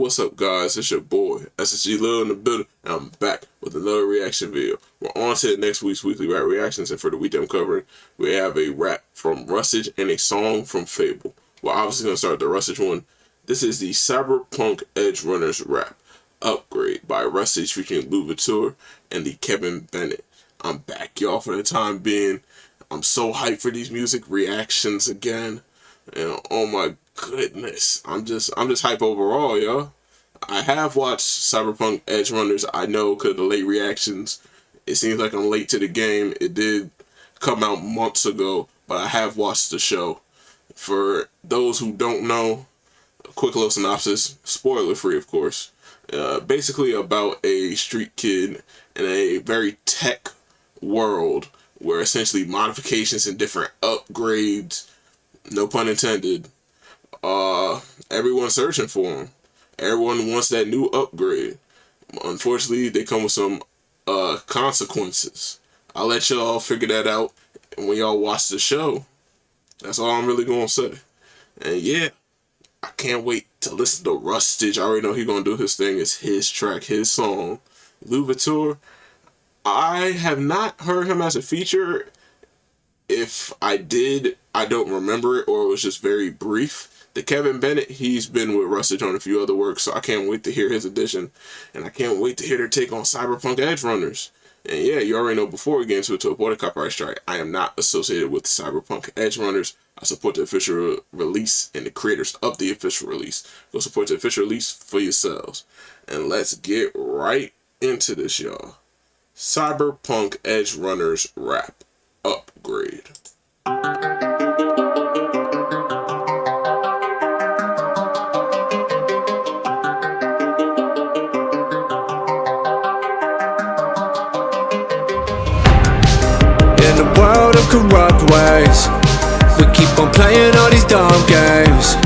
what's up guys, it's your boy, SSG Lil in the building, and I'm back with another reaction video. We're on to next week's weekly rap reactions, and for the week I'm covering, we have a rap from Rustage and a song from Fabvl. We're obviously going to start with the Rustage one. This is the Cyberpunk Edgerunners Rap Upgrade by Rustage featuring Louverture and the Kevin Bennett. I'm back, y'all, for the time being. I'm so hyped for these music reactions again, and oh my goodness, I'm just hype overall, y'all. I have watched Cyberpunk Edgerunners. I know because of the late reactions, it seems like I'm late to the game. It did come out months ago, but I have watched the show. For those who don't know, a quick little synopsis, spoiler free of course. Basically about a street kid in a very tech world where essentially modifications and different upgrades, no pun intended, everyone's searching for them. Everyone wants that new upgrade. Unfortunately, they come with some consequences. I'll let y'all figure that out when y'all watch the show. That's all I'm really gonna say. And yeah, I can't wait to listen to Rustage. I already know he's gonna do his thing. It's his track, his song. Louverture, I have not heard him as a feature. If I did, I don't remember it, or it was just very brief. The Kevin Bennett, he's been with Rustage on a few other works, so I can't wait to hear his addition. And I can't wait to hear their take on Cyberpunk Edgerunners. And yeah, you already know before we get into it, to avoid a copyright strike, I am not associated with Cyberpunk Edgerunners. I support the official release and the creators of the official release. Go support the official release for yourselves. And let's get right into this, y'all. Cyberpunk Edgerunners Rap Upgrade. In the world of corrupt ways, we keep on playing all these dumb games.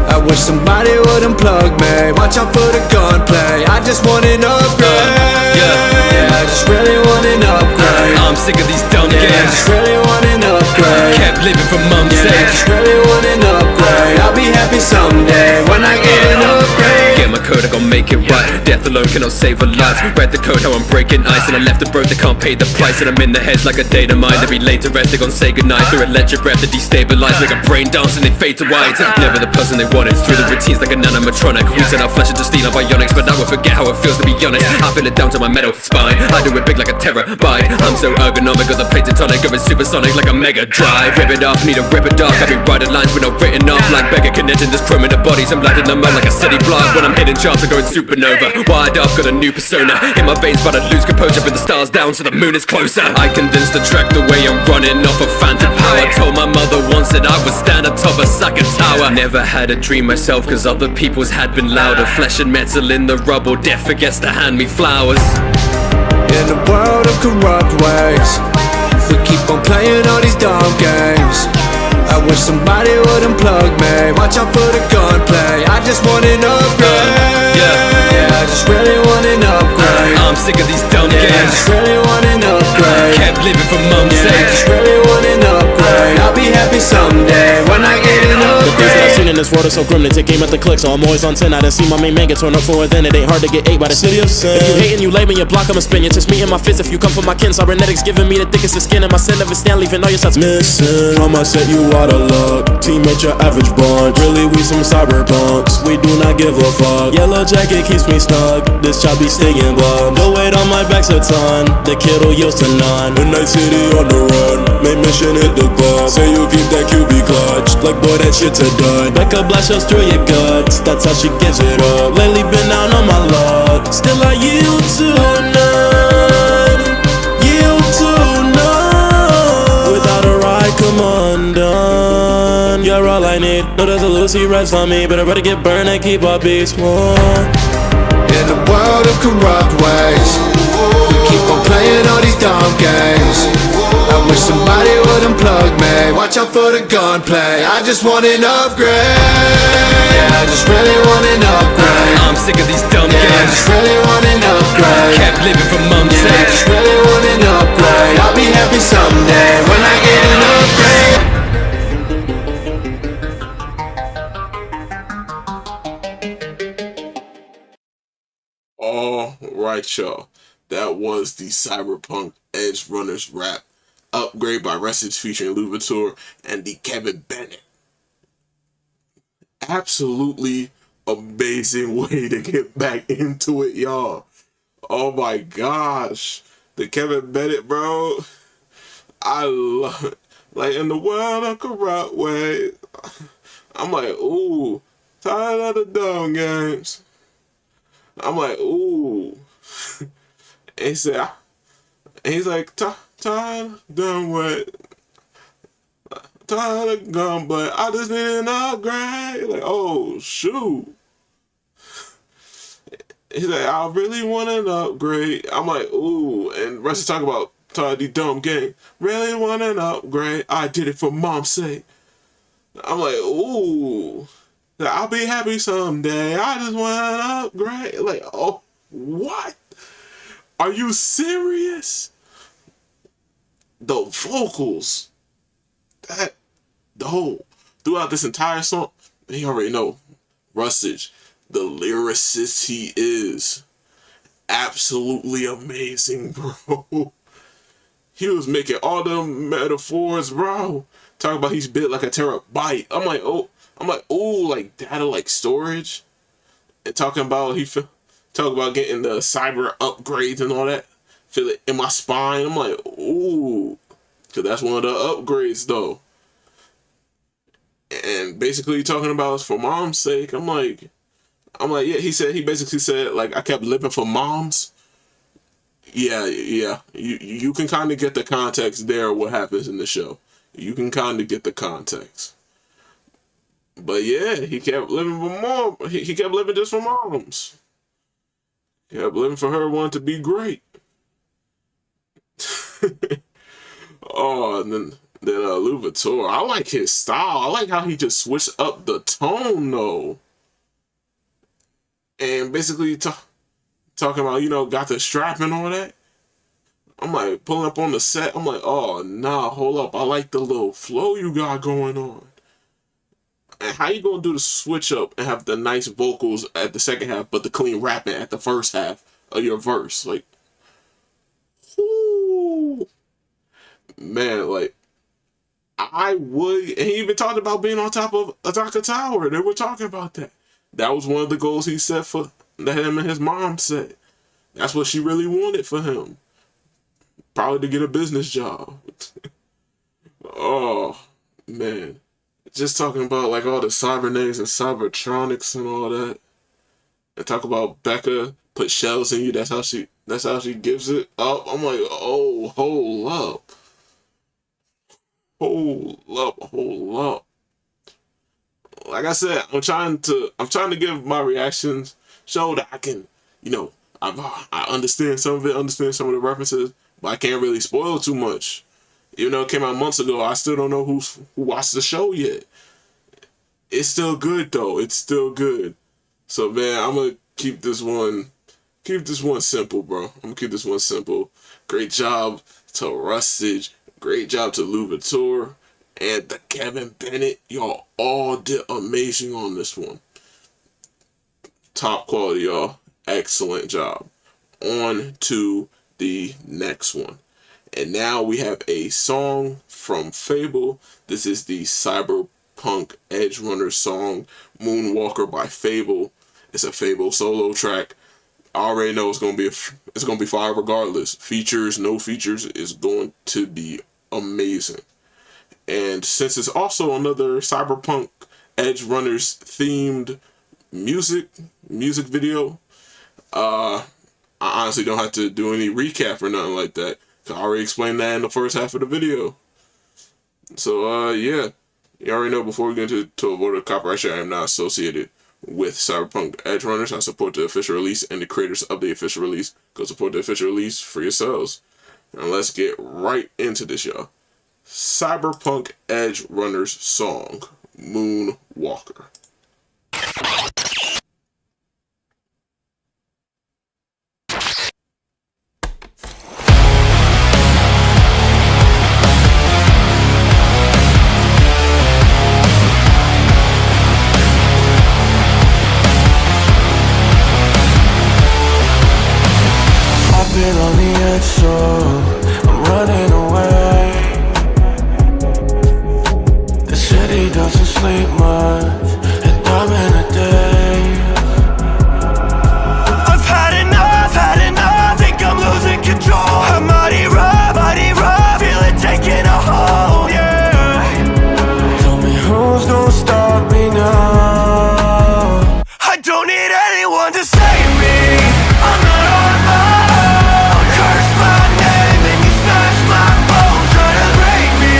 I wish somebody would unplug me. Watch out for the gunplay. I just want an upgrade. Yeah, I just really want an upgrade. I'm sick of these dumb games. I just really want an upgrade. Kept living for mom's sake. I just really want an upgrade. I'll be happy someday when I get an upgrade. Get my code, I gon' make it right. Death alone cannot save a life. Read the code, how I'm breaking ice. And I left the broke, they can't pay the price. And I'm in the heads like a data mine. They be late to rest, they gon' say goodnight. Through electric rap that destabilize. Like a brain dance and they fade to white. Never the person they wanted. Through the routines like an animatronic. We turn our flesh into steel and bionics. But I will forget how it feels to be honest. I feel it down to my metal spine. I do it big like a terabyte. I'm so ergonomic, got the plate tonic. Going supersonic like a mega drive. Rip it off, need to rip it off. I be writing lines with no written off. Like Beggar connecting this chrome in the bodies. I'm lighting them up like a steady block. When I'm hitting charts, I'm going supernova. Wired up, got a new persona. In my veins, but I lose composure. With the stars down, so the moon is closer. I condense the track the way I'm running off of phantom power. Told my mother once that I would stand atop a second tower. Never had a dream myself, cause other people's had been louder. Flesh and metal in the rubble, death forgets to hand me flowers. In the world of corrupt ways, we keep on playing all these dumb games. I wish somebody would unplug me. Watch out for the gunplay. I just want an upgrade. Yeah, I just really want an upgrade. I'm sick of these dumb games. I just really want an upgrade. Kept living for mom's I sake. just really want an upgrade. I'll be happy someday when I get an The things that I've seen upgrade. in this world are so grim, they take aim at the click, so I'm always on 10. I done seen my main man get torn up for it, then it ain't hard to get ate by the city of sin. If you hating, you lame, and you block, I'ma spin you. Just me and my fist, if you come from my kin. Cybernetics giving me the thickest of skin, and my sin never stand, leaving all your shots missing. I'ma set you out of luck, team ain't your average bunch. Really, we some cyberpunks, we do not give a fuck. Yellow jacket keeps me stuck, this chop be stinging blood. The weight on my back's a ton, the kid'll yields to none. Midnight city on the run, main mission hit the club. Say you keep that QB clutch, like boy that shit's a dud. Back up blast shells through your guts, that's how she gives it up. Lately been down on my luck, still I yield to none. Yield to none. Without a ride, come undone. You're all I need, know there's a Lucy rests on me, but I better get burned and keep our beats warm. In the world of corrupt ways, we keep on playing all these dumb games. I wish somebody would unplug me. Watch out for the gunplay. I just want an upgrade. Yeah, I just really want an upgrade. I'm sick of these dumb Yeah, I games. just really want an upgrade. Kept living for mom's Yeah, I sake. just really want an upgrade. I'll be happy someday when I get an upgrade. y'all. That was the Cyberpunk Edgerunners Rap Upgrade by Rustage featuring Louverture and the Kevin Bennett. Absolutely amazing way to get back into it, y'all. Oh my gosh. The Kevin Bennett, bro. I love it. Like, in the world of corrupt ways. I'm like, ooh. Tired of the dumb games. I'm like, ooh. And he's like, tired of dumb way. Tired of gum, but I just need an upgrade. Like, oh, shoot. He's like, I really want an upgrade. I'm like, ooh. And Russ is talking about tired of the dumb game. Really want an upgrade. I did it for mom's sake. I'm like, ooh. I'll be happy someday. I just want an upgrade. Like, oh, what? Are you serious? The vocals. Throughout this entire song, you already know, Rustage, the lyricist he is, absolutely amazing, bro. He was making all the metaphors, bro. Talking about he's bit like a terabyte. I'm like, like data like storage. And talking about getting the cyber upgrades and all that. Feel it in my spine. I'm like, ooh. Cause that's one of the upgrades though. And basically talking about it's for mom's sake. I'm like, yeah, he basically said, like, I kept living for moms. Yeah. You can kind of get the context there of what happens in the show. You can kind of get the context. But yeah, he kept living for mom. He kept living just for moms. He kept living for her, wanting to be great. Oh, and then Louverture. I like his style. I like how he just switched up the tone, though. And basically talking about, got the strap and all that. I'm like, pulling up on the set. I'm like, oh, nah, hold up. I like the little flow you got going on. And how you gonna do the switch up and have the nice vocals at the second half, but the clean rapping at the first half of your verse? Like, whoo. Man, like, I would, and he even talked about being on top of Ataka Tower. They were talking about that. That was one of the goals he set for that him and his mom set. That's what she really wanted for him. Probably to get a business job. Oh, man. Just talking about like all the cybernetics and cybertronics and all that. And talk about Becca put shells in you. That's how she gives it up. I'm like, oh, hold up. Hold up. Like I said, I'm trying to give my reactions, show that I can, I understand some of it, understand some of the references, but I can't really spoil too much. Even though it came out months ago, I still don't know who watched the show yet. It's still good though. It's still good. So man, I'm gonna keep this one simple, bro. I'm gonna keep this one simple. Great job to Rustage. Great job to Louverture and the Kevin Bennett. Y'all all did amazing on this one. Top quality, y'all. Excellent job. On to the next one. And now we have a song from Fabvl. This is the Cyberpunk Edgerunners Song, Moonwalker by Fabvl. It's a Fabvl solo track. I already know it's gonna be fire regardless. Features, no features, is going to be amazing. And since it's also another Cyberpunk Edgerunners themed music video, I honestly don't have to do any recap or nothing like that. I already explained that in the first half of the video. So yeah, you already know before we get to avoid a copyright strike, I am not associated with Cyberpunk Edgerunners. I support the official release and the creators of the official release. Go support the official release for yourselves. And let's get right into this, y'all. Cyberpunk Edgerunners Song, Moonwalker. I've been on the edge, so I'm running away. The city doesn't sleep much, and I'm in a daze. I've had enough, think I'm losing control. I'm mighty rough, feel it taking a hold, yeah. Tell me who's gonna stop me now? I don't need anyone to save me. I'm not on my own. Curse my name and you smash my bones. Try to break me,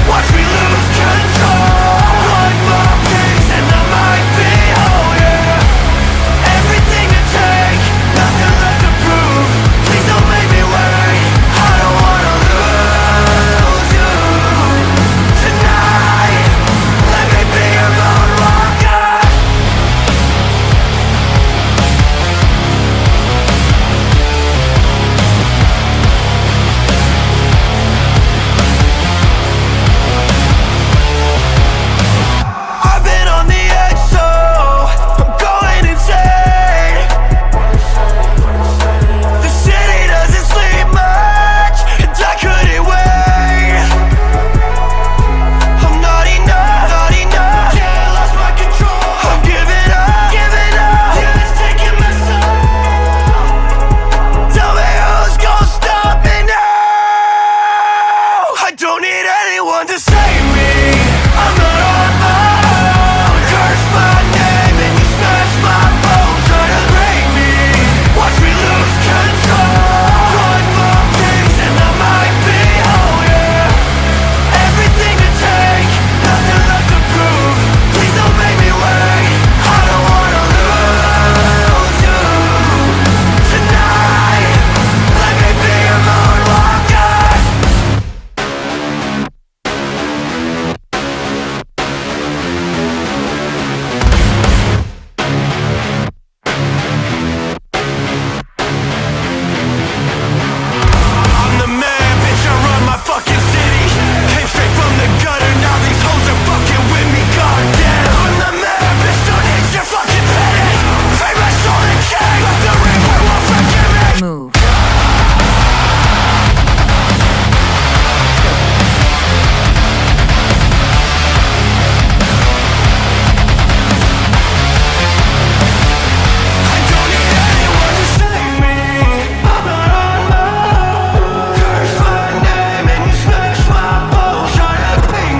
watch me lose control. One more piece and I might be whole, yeah. Everything to take, nothing left to prove. Please don't make me wait, I don't wanna lose you tonight. Let me be your moonwalker. I've been on the edge, so I'm going insane. The city doesn't sleep much, and I couldn't wait. I'm not enough, yeah, I lost my control. I'm giving up, yeah, it's taking my soul. Tell me who's gonna stop me now? I don't need anyone to save me. I'm not on my own. Curse my name and you smash my bones. Try to break me, watch me lose control. One more piece and I might be whole, yeah. Everything to take, nothing left to prove. Please don't make me wait, I don't wanna lose you tonight. Let me be your moonwalker. I'm the man, bitch, I run my fucking city. Came straight from the gutter, now these hoes are fucking with me, goddamn. I'm the man, bitch, don't hit your fucking pity. Trade my soul and king, but the reaper won't forgive me. Move. I don't need anyone to save me. I'm not on my own. Curse my name and you smash my bones. Try to ping,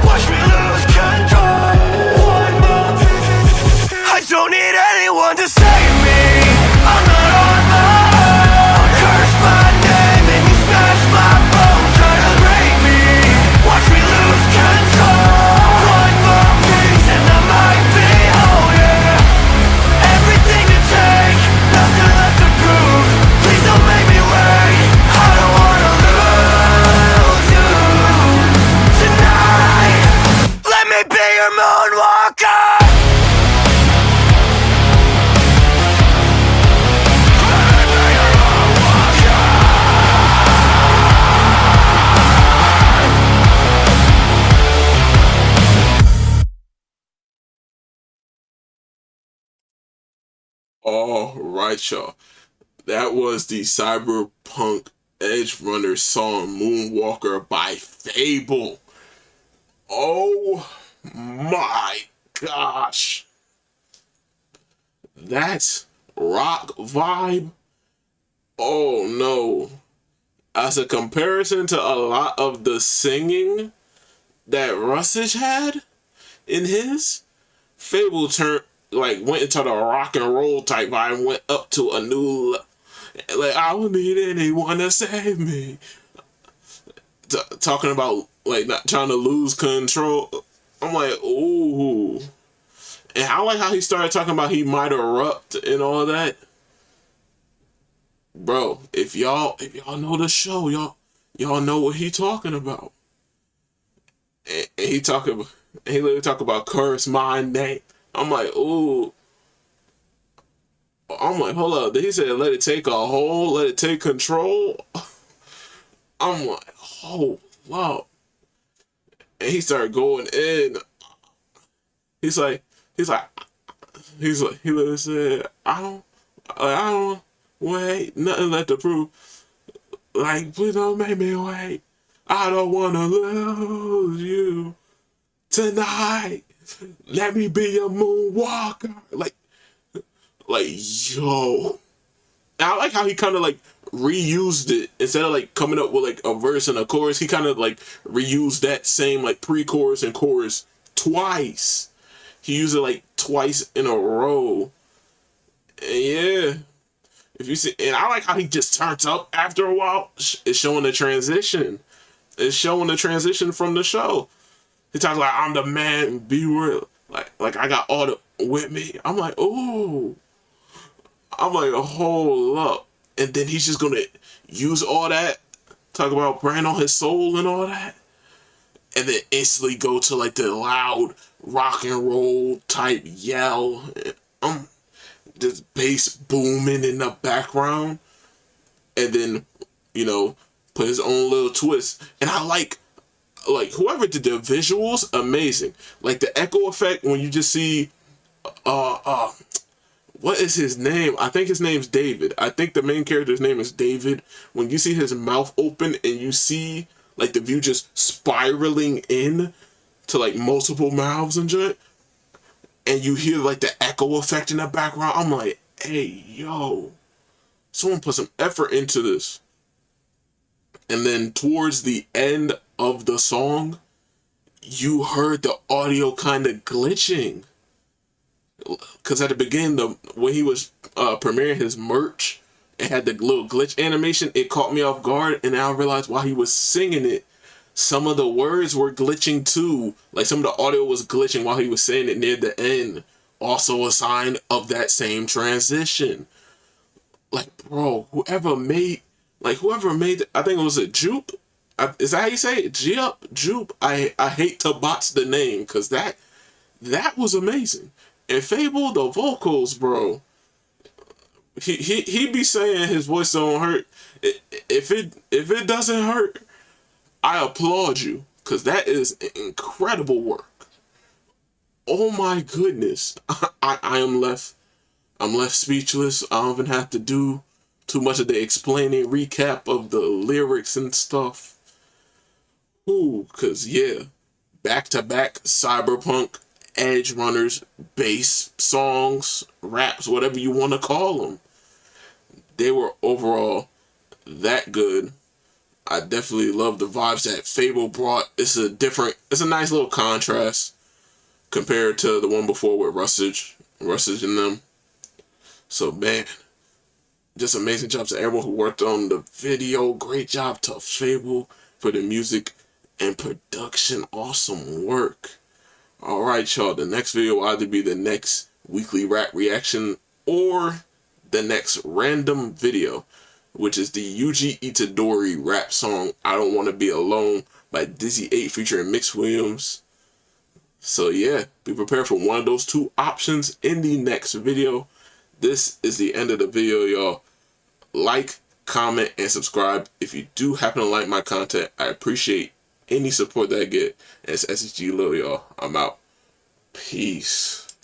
watch me lose control. One more piece. I don't need anyone to save me. I'm not on my own. Curse my name and you smash my bones. Try to break me, watch me lose control. One more piece and I might be whole, yeah. Everything to take, nothing left to prove. Please don't make me wait, I don't wanna lose you tonight. Let me be your moonwalker. All right, y'all. That was the Cyberpunk Edgerunners Song Moonwalker by Fabvl. Oh my gosh. That's rock vibe. Oh no. As a comparison to a lot of the singing that Rustage had in his, Fabvl went into the rock and roll type vibe and went up to a new like, I don't need anyone to save me. Talking about like not trying to lose control. I'm like, ooh. And I like how he started talking about he might erupt and all that. Bro, if y'all know the show, y'all know what he talking about. And he literally talk about curse my name. I'm like, ooh. I'm like, hold up. He said, let it take a hold, let it take control. I'm like, oh, wow. And he started going in. He literally said, I don't, wait, nothing left to prove. Like, please don't make me wait. I don't wanna lose you tonight. Let me be a moonwalker. Like, yo. And I like how he kind of like reused it instead of like coming up with like a verse and a chorus. He kind of like reused that same like pre-chorus and chorus twice. He used it like twice in a row. And yeah, if you see, and I like how he just turns up after a while. It's showing the transition. It's showing the transition from the show. He talks like, I'm the man, be real. Like I got all the with me. I'm like, ooh. I'm like, hold up. And then he's just gonna use all that, talk about praying on his soul and all that, and then instantly go to like the loud rock and roll type yell. This bass booming in the background, and then, you know, put his own little twist. And I like whoever did the visuals, amazing. Like the echo effect when you just see what is his name? I think his name's David. I think the main character's name is David. When you see his mouth open and you see like the view just spiraling in to like multiple mouths and shit, and you hear like the echo effect in the background, I'm like, hey, yo, someone put some effort into this. And then towards the end of the song, you heard the audio kind of glitching. Because at the beginning, when he was premiering his merch, it had the little glitch animation. It caught me off guard, and now I realized while he was singing it, some of the words were glitching too. Like some of the audio was glitching while he was saying it near the end. Also a sign of that same transition. Like, bro, whoever made, I think it was a Jupe. Is that how you say it? Jupe. I hate to botch the name, because that was amazing. And Fabvl, the vocals, bro. He be saying his voice don't hurt. If it doesn't hurt, I applaud you, because that is incredible work. Oh my goodness. I'm left speechless. I don't even have to do too much of the explaining recap of the lyrics and stuff. Ooh, because yeah, back-to-back Cyberpunk, Edgerunners, bass songs, raps, whatever you want to call them. They were overall that good. I definitely love the vibes that Fabvl brought. It's a nice little contrast compared to the one before with Rustage and them. So man, just amazing job to everyone who worked on the video. Great job to Fabvl for the music and production. Awesome work. Alright, y'all, the next video will either be the next weekly rap reaction or the next random video, which is the Yuji Itadori rap song I Don't Want to Be Alone by Dizzy 8 featuring Mix Williams. So yeah, be prepared for one of those two options in the next video. This is the end of the video, y'all. Like, comment, and subscribe if you do happen to like my content. I appreciate any support that I get. And it's SSG Lil, y'all. I'm out. Peace.